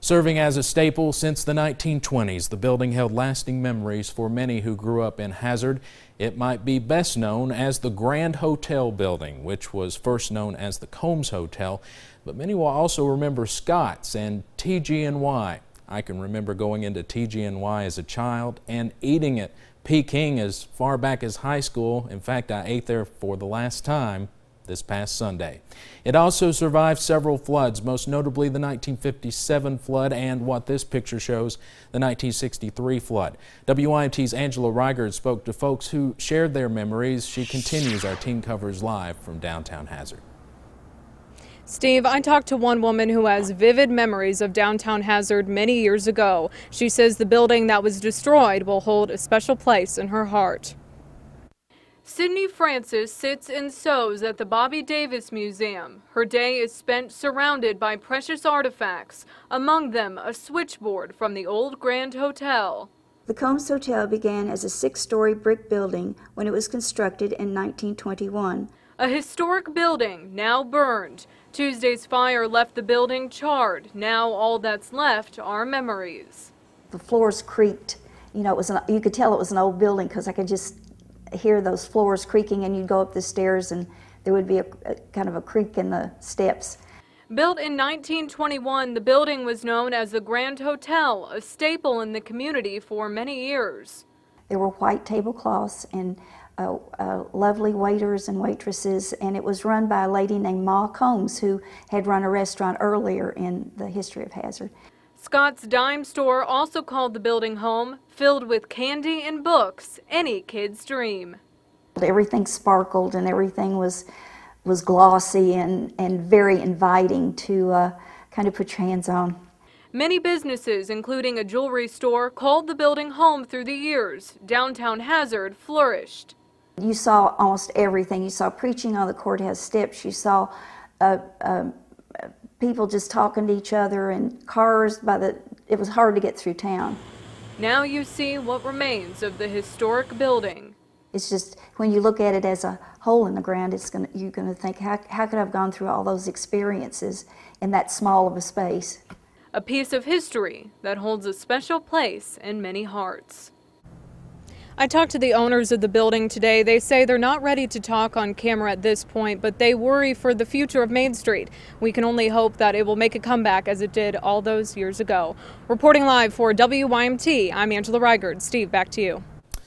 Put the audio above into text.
Serving as a staple since the 1920s, the building held lasting memories for many who grew up in Hazard. It might be best known as the Grand Hotel building, which was first known as the Combs Hotel, but many will also remember Scott's and TG&Y. I can remember going into TG&Y as a child and eating at Peking as far back as high school. In fact, I ate there for the last time this past Sunday. It also survived several floods, most notably the 1957 flood and what this picture shows, the 1963 flood. WYMT's Angela Reigard spoke to folks who shared their memories. She continues our team covers live from downtown Hazard. Steve, I talked to one woman who has vivid memories of downtown Hazard many years ago. She says the building that was destroyed will hold a special place in her heart. Sydney Francis sits and sews at the Bobby Davis Museum. Her day is spent surrounded by precious artifacts, among them a switchboard from the old Grand Hotel. The Combs Hotel began as a 6-story brick building when it was constructed in 1921. A historic building now burned. Tuesday's fire left the building charred. Now all that's left are memories. The floors creaked. You know, you could tell it was an old building because I could just hear those floors creaking, and you'd go up the stairs and there would be a kind of a creak in the steps. Built in 1921, the building was known as the Grand Hotel, a staple in the community for many years. There were white tablecloths and lovely waiters and waitresses, and it was run by a lady named Ma Combs, who had run a restaurant earlier in the history of Hazard. Scott's Dime Store also called the building home, filled with candy and books, any kid's dream. Everything sparkled and everything was glossy and very inviting to kind of put your hands on. Many businesses, including a jewelry store, called the building home through the years. Downtown Hazard flourished. You saw almost everything. You saw preaching on the courthouse steps. You saw people just talking to each other, and cars it was hard to get through town. Now you see what remains of the historic building. It's just, when you look at it as a hole in the ground, you're going to think, how could I have gone through all those experiences in that small of a space? A piece of history that holds a special place in many hearts. I talked to the owners of the building today. They say they're not ready to talk on camera at this point, but they worry for the future of Main Street. We can only hope that it will make a comeback as it did all those years ago. Reporting live for WYMT, I'm Angela Reigard. Steve, back to you.